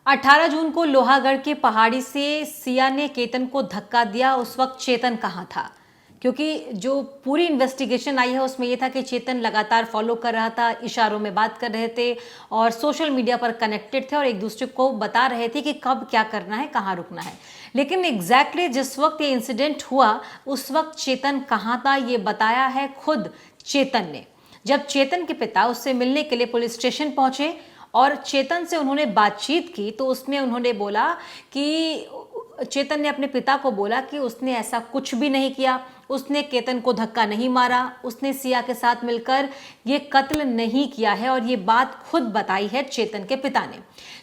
18 जून को लोहागढ़ के पहाड़ी से सिया ने केतन को धक्का दिया। उस वक्त चेतन कहाँ था? क्योंकि जो पूरी इन्वेस्टिगेशन आई है उसमें यह था कि चेतन लगातार फॉलो कर रहा था, इशारों में बात कर रहे थे और सोशल मीडिया पर कनेक्टेड थे और एक दूसरे को बता रहे थे कि कब क्या करना है, कहाँ रुकना है। लेकिन एग्जैक्टली जिस वक्त ये इंसिडेंट हुआ उस वक्त चेतन कहाँ था ये बताया है खुद चेतन ने। जब चेतन के पिता उससे मिलने के लिए पुलिस स्टेशन पहुंचे और चेतन से उन्होंने बातचीत की तो उसमें उन्होंने बोला कि चेतन ने अपने पिता को बोला कि उसने ऐसा कुछ भी नहीं किया, उसने केतन को धक्का नहीं मारा, उसने सिया के साथ मिलकर ये कत्ल नहीं किया है। और ये बात खुद बताई है चेतन के पिता ने।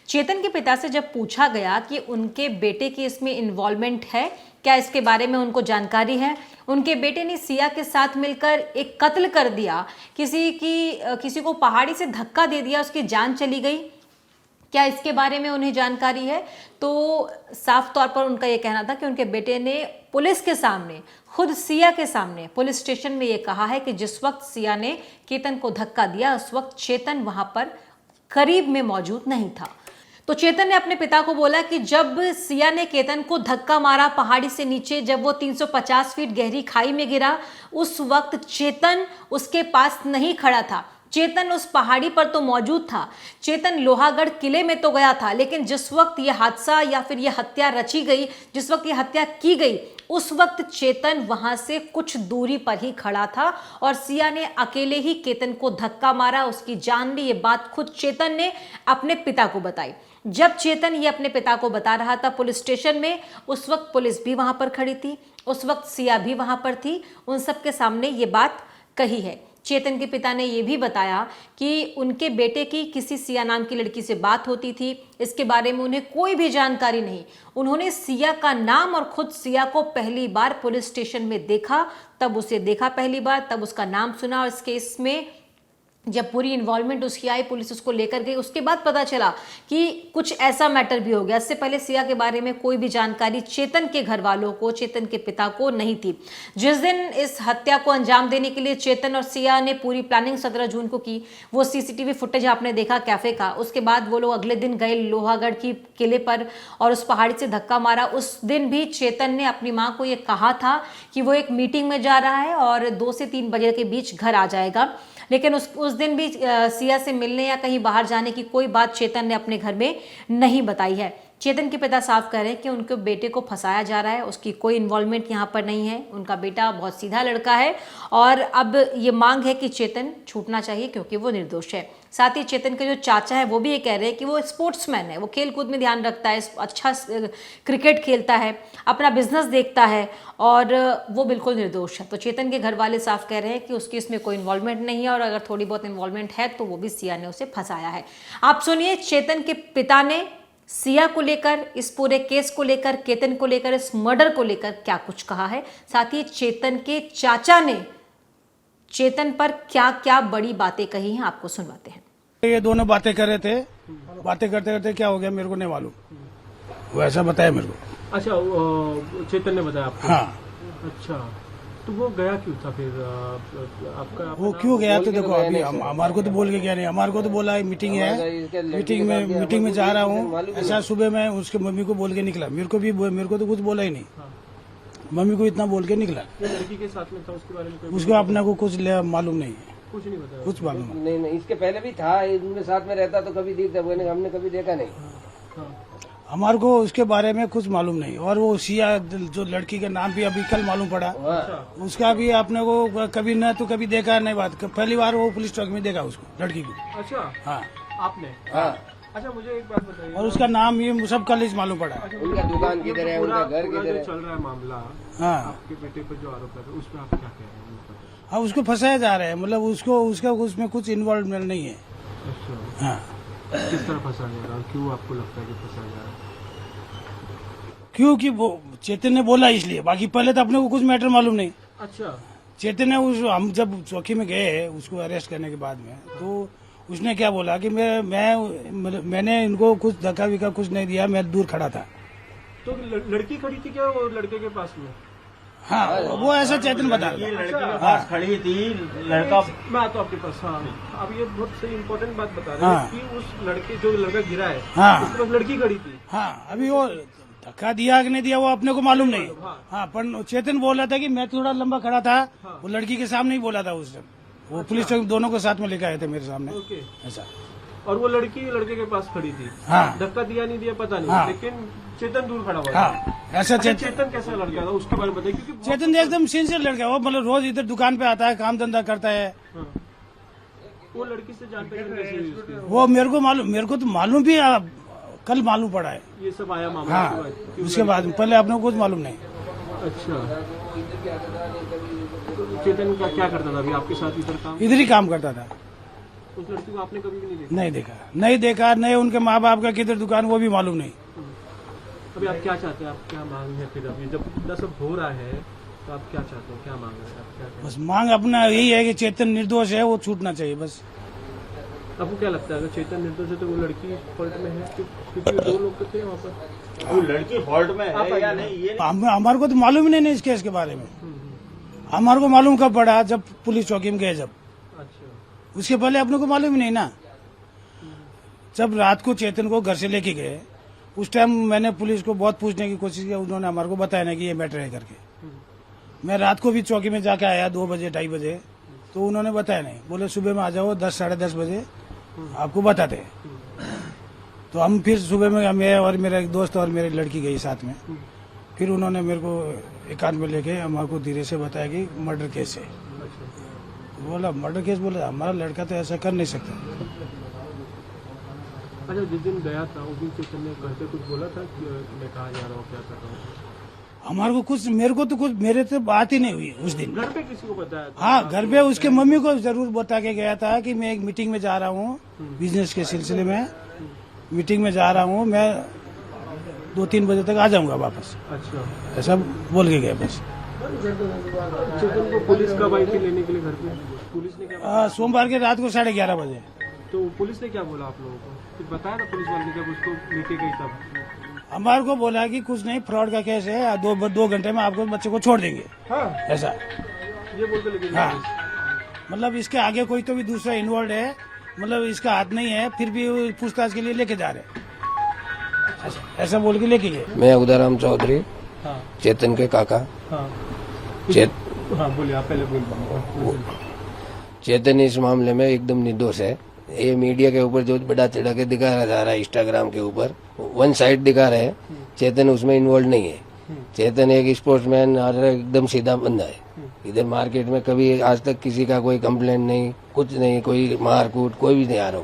चेतन के पिता से जब पूछा गया कि उनके बेटे की इसमें इन्वॉल्वमेंट है, क्या इसके बारे में उनको जानकारी है, उनके बेटे ने सिया के साथ मिलकर एक कत्ल कर दिया, किसी को पहाड़ी से धक्का दे दिया, उसकी जान चली गई, क्या इसके बारे में उन्हें जानकारी है? तो साफ तौर पर उनका यह कहना था कि उनके बेटे ने पुलिस के सामने, खुद सिया के सामने पुलिस स्टेशन में यह कहा है कि जिस वक्त सिया ने केतन को धक्का दिया उस वक्त चेतन वहां पर करीब में मौजूद नहीं था। तो चेतन ने अपने पिता को बोला कि जब सिया ने केतन को धक्का मारा पहाड़ी से नीचे, जब वो 350 फीट गहरी खाई में गिरा, उस वक्त चेतन उसके पास नहीं खड़ा था। चेतन उस पहाड़ी पर तो मौजूद था, चेतन लोहागढ़ किले में तो गया था, लेकिन जिस वक्त यह हादसा या फिर यह हत्या रची गई, जिस वक्त यह हत्या की गई, उस वक्त चेतन वहां से कुछ दूरी पर ही खड़ा था और सिया ने अकेले ही केतन को धक्का मारा, उसकी जान ली। ये बात खुद चेतन ने अपने पिता को बताई। जब चेतन ये अपने पिता को बता रहा था पुलिस स्टेशन में, उस वक्त पुलिस भी वहां पर खड़ी थी, उस वक्त सिया भी वहां पर थी, उन सबके सामने ये बात कही है। चेतन के पिता ने यह भी बताया कि उनके बेटे की किसी सिया नाम की लड़की से बात होती थी, इसके बारे में उन्हें कोई भी जानकारी नहीं। उन्होंने सिया का नाम और खुद सिया को पहली बार पुलिस स्टेशन में देखा, तब उसे देखा पहली बार, तब उसका नाम सुना और इस केस में जब पूरी इन्वॉल्वमेंट उसकी आई, पुलिस उसको लेकर गई, उसके बाद पता चला कि कुछ ऐसा मैटर भी हो गया। इससे पहले सिया के बारे में कोई भी जानकारी चेतन के घर वालों को, चेतन के पिता को नहीं थी। जिस दिन इस हत्या को अंजाम देने के लिए चेतन और सिया ने पूरी प्लानिंग 17 जून को की, वो सीसीटीवी फुटेज आपने देखा कैफे का। उसके बाद वो लोग अगले दिन गए लोहागढ़ की किले पर और उस पहाड़ी से धक्का मारा। उस दिन भी चेतन ने अपनी माँ को ये कहा था कि वो एक मीटिंग में जा रहा है और 2 से 3 बजे के बीच घर आ जाएगा, लेकिन उस दिन भी सिया से मिलने या कहीं बाहर जाने की कोई बात चेतन ने अपने घर में नहीं बताई है। चेतन के पिता साफ कह रहे हैं कि उनके बेटे को फंसाया जा रहा है, उसकी कोई इन्वॉल्वमेंट यहाँ पर नहीं है। उनका बेटा बहुत सीधा लड़का है और अब ये मांग है कि चेतन छूटना चाहिए क्योंकि वो निर्दोष है। साथ ही चेतन के जो चाचा है वो भी ये कह रहे हैं कि वो स्पोर्ट्समैन है, वो खेल कूद में ध्यान रखता है, अच्छा क्रिकेट खेलता है, अपना बिजनेस देखता है और वो बिल्कुल निर्दोष है। तो चेतन के घर वाले साफ कह रहे हैं कि उसकी इसमें कोई इन्वॉल्वमेंट नहीं है और अगर थोड़ी बहुत इन्वॉल्वमेंट है तो वो भी सिया ने उसे फंसाया है। आप सुनिए चेतन के पिता ने सिया को लेकर, इस पूरे केस को लेकर, केतन को लेकर, इस मर्डर को लेकर क्या कुछ कहा है। साथ ही चेतन के चाचा ने चेतन पर क्या क्या बड़ी बातें कही हैं, आपको सुनवाते हैं। ये दोनों बातें कर रहे थे, बातें करते करते क्या हो गया मेरे को नहीं मालूम, वो ऐसा बताया मेरे को। अच्छा, चेतन ने बताया आपको? हाँ। अच्छा, तो वो गया क्यों था फिर? आपका वो क्यों गया? तो देखो अभी हमारे को तो बोल के गया नहीं, हमारे को तो बोला है मीटिंग है, मीटिंग में जा रहा हूँ। ऐसा सुबह मैं उसके मम्मी को बोल के निकला, मेरे को तो कुछ बोला ही नहीं, मम्मी को इतना बोल के निकला। लड़की के साथ में था, उसके बारे में उसको अपने को कुछ मालूम नहीं है, कुछ नहीं बताया? कुछ मालूम नहीं, इसके पहले भी था, इनके साथ में रहता तो कभी हमने कभी देखा नहीं। हमारे को उसके बारे में कुछ मालूम नहीं। और वो सिया जो लड़की का नाम भी अभी कल मालूम पड़ा, उसका भी आपने को कभी न तो कभी देखा नहीं, बात पहली बार वो पुलिस चौक में देखा उसको, लड़की को। अच्छा, हाँ आपने? हाँ। अच्छा, मुझे एक बात बताइए। और उसका नाम ये सब कल ही मालूम पड़ा। उनका दुकान किधर है, उनका घर किधर है? चल रहा है मामला, हाँ, आपके बेटे पर जो आरोप है उस पर आप क्या कह रहे हैं? हाँ, उसको फंसाया जा रहा है, मतलब उसका उसमें कुछ इन्वॉल्वमेंट नहीं है। अच्छा, हाँ, किस तरह फंसा जा रहा है, क्यों आपको लगता है कि फंसा जा रहा है? क्योंकि वो चेतन ने बोला इसलिए, बाकी पहले तो अपने को कुछ मैटर मालूम नहीं। अच्छा, चेतन ने हम जब चौकी में गए उसको अरेस्ट करने के बाद में, तो उसने क्या बोला कि मैंने इनको कुछ धक्का विक्का कुछ नहीं दिया, मैं दूर खड़ा था। तो लड़की खड़ी थी क्या वो लड़के के पास में? हाँ वो ऐसा चेतन बता ये रहा। लड़की के पास खड़ी थी, लड़का मैं आता हूँ आपके पास। हाँ, अब ये बहुत सही इम्पोर्टेंट बात बता रहे हाँ। हैं कि उस लड़के जो लड़का गिरा है हाँ। उसके पास लड़की खड़ी थी। हाँ अभी वो धक्का दिया कि नहीं दिया वो अपने को मालूम नहीं। हाँ पर चेतन बोल रहा था कि मैं थोड़ा लंबा खड़ा था, वो लड़की के सामने ही बोला था उस टाइम। वो पुलिस चौकी दोनों को साथ में लेकर आए थे मेरे सामने ओके। ऐसा। और वो लड़की लड़के के पास खड़ी थी। हाँ धक्का दिया नहीं दिया पता नहीं, हाँ। लेकिन चेतन दूर खड़ा हुआ था। हाँ ऐसा अच्छा, चेतन। चेतन कैसा लड़का था उसके बारे में बताइए, क्योंकि बहुत- चेतन एकदम सिंसियर लड़का है वो, मतलब रोज इधर दुकान पे आता है, काम धंधा करता है। हाँ। वो लड़की से जान पहचान कैसे हुई उसकी? वो मेरे को तो मालूम भी कल मालूम पड़ा है। ये सब आया मामला हाँ के बाद? क्यों उसके बाद पहले अपने को कुछ मालूम नहीं। अच्छा, तो चेतन का क्या करता था अभी आपके साथ इधर काम? इधर ही काम करता था। उस लड़की को आपने कभी भी नहीं देखा? नहीं देखा नहीं उनके माँ बाप का किधर दुकान वो भी मालूम नहीं। अभी आप क्या चाहते हैं, आप क्या मांग है फिर? अभी जब इतना सब हो रहा है तो आप क्या चाहते हो, क्या मांग रहे हैं आप, क्या चाहते बस मांग अपना यही है कि चेतन निर्दोष है, वो छूटना चाहिए बस। हैं? आपको क्या लगता है अगर चेतन निर्दोष है तो वो लड़की फॉल्ट में है? क्योंकि दो लोग तो थे वहाँ पर। वो लड़की फॉल्ट में है या नहीं ये हमारे को तो मालूम ही नहीं इस केस के बारे में। हमारे को मालूम कब पड़ा, जब पुलिस चौकी में गए जब। अच्छा, उसके पहले अपने को मालूम ही नहीं ना। जब रात को चेतन को घर से लेके गए उस टाइम मैंने पुलिस को बहुत पूछने की कोशिश की, उन्होंने हमारे को बताया ना कि ये मैटर है करके। मैं रात को भी चौकी में जाके आया 2 बजे 2:30 बजे, तो उन्होंने बताया नहीं, बोले सुबह में आ जाओ 10 साढ़े 10 बजे आपको बताते हैं। तो हम फिर सुबह में मैं और मेरा एक दोस्त और मेरी लड़की गई साथ में। फिर उन्होंने मेरे को एकांत में लेके हमारे को धीरे से बताया कि मर्डर केस है। बोला मर्डर केस, बोला हमारा लड़का तो ऐसा कर नहीं सकता। अच्छा, जिस दिन गया था उस दिन चेतन ने घर पे कुछ बोला था कि मैं कहाँ जा रहा हूँ, क्या कर रहा हूँ? हमारे को कुछ, मेरे को तो कुछ, मेरे से बात ही नहीं हुई उस दिन। घर पे किसी को बताया था? हाँ घर पे उसके मम्मी को जरूर बता के गया था कि मैं एक मीटिंग में जा रहा हूँ, बिजनेस के सिलसिले में मीटिंग में जा रहा हूँ, मैं 2-3 बजे तक आ जाऊंगा वापस, अच्छा, ऐसा बोल के गया बस। चेतन को पुलिस कब आई थी लेने के लिए घर पे? पुलिस ने क्या, सोमवार के रात को 11:30 बजे। तो पुलिस ने क्या बोला आप लोगों को? कुछ बताया था पुलिस वाले ने जब उसको लेके गई तब? हमारे को बोला कि कुछ नहीं, फ्रॉड का केस है, 2 घंटे में आपको बच्चे को छोड़ देंगे, हाँ, ऐसा। ये बोल के लेके गई? हाँ मतलब इसके आगे कोई तो भी दूसरा इन्वॉल्व है, मतलब इसका हाथ नहीं है, फिर भी वो पूछताछ के लिए लेके जा रहे हैं, ऐसा बोल के लेके गए। मैं उदाराम चौधरी, हाँ, चेतन के काका। हाँ, हाँ, बोलिए आप पहले बोलिए। चेतन इस मामले में एकदम निर्दोष है। ये मीडिया के ऊपर जो बड़ा चढ़ा के दिखाया जा रहा है, इंस्टाग्राम के ऊपर वन साइड दिखा रहे हैं, चेतन उसमें इन्वॉल्व नहीं है। चेतन एक स्पोर्ट्समैन और एकदम सीधा बंदा है। इधर मार्केट में कभी आज तक किसी का कोई कंप्लेंट नहीं, कुछ नहीं, कोई मारकूट कोई भी नहीं आ रहा।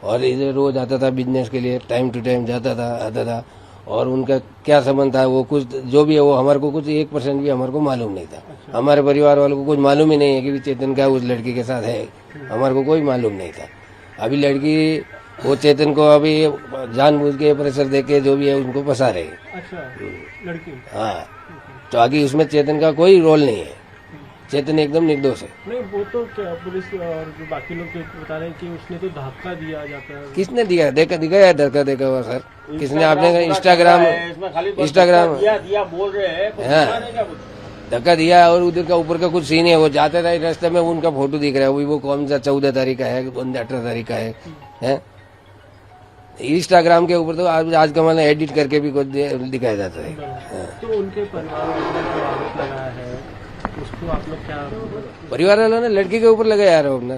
और इधर रोज आता था बिजनेस के लिए, टाइम टू टाइम जाता था आता था। और उनका क्या संबंध था वो कुछ जो भी है वो हमारे को कुछ 1% भी हमारे को मालूम नहीं था। हमारे परिवार वालों को कुछ मालूम ही नहीं है कि चेतन का उस लड़की के साथ है, हमारे को कोई मालूम नहीं था। अभी लड़की वो चेतन को अभी जानबूझ के प्रेशर देके जो भी है उनको फंसा रहे हैं। अच्छा, लड़की? हाँ, तो आगे उसमें चेतन का कोई रोल नहीं है, चेतन एकदम निर्दोष है। नहीं, वो तो क्या पुलिस और जो बाकी लोग तो बता रहे हैं कि उसने तो धक्का दिया जाता है। किसने दिया? दिखाया धक्का देखा हुआ सर, किसने? आपने इंस्टाग्राम दिया बोल रहे हैं, हाँ धक्का दिया। और उधर का ऊपर का कुछ सीन है, वो जाते थे रास्ते में उनका फोटो दिख रहा है, वो कौन सा 14 तारीख का है, 18 तारीख का है? इंस्टाग्राम के ऊपर तो आज का मैंने एडिट करके भी कुछ दिखाया जाता है। तो उनके परिवार वालों ने जो आरोप लगाया है उसको आप लोग क्या? परिवार वालों ने लड़की के ऊपर लगाया आरोप ना।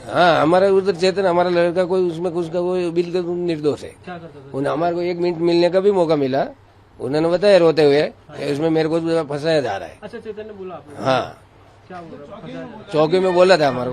हाँ, हमारा उधर चेतन हमारा लड़का कोई उसमें कुछ का कोई बिल्कुल निर्दोष है। क्या करता था? उन्हें हमारे को 1 मिनट मिलने का भी मौका मिला, उन्होंने बताया रोते हुए उसमें मेरे को फंसाया जा रहा है। अच्छा, चेतन ने बोला आपने? हाँ, क्या बोल रहा? चौकी में बोला था हमारे को।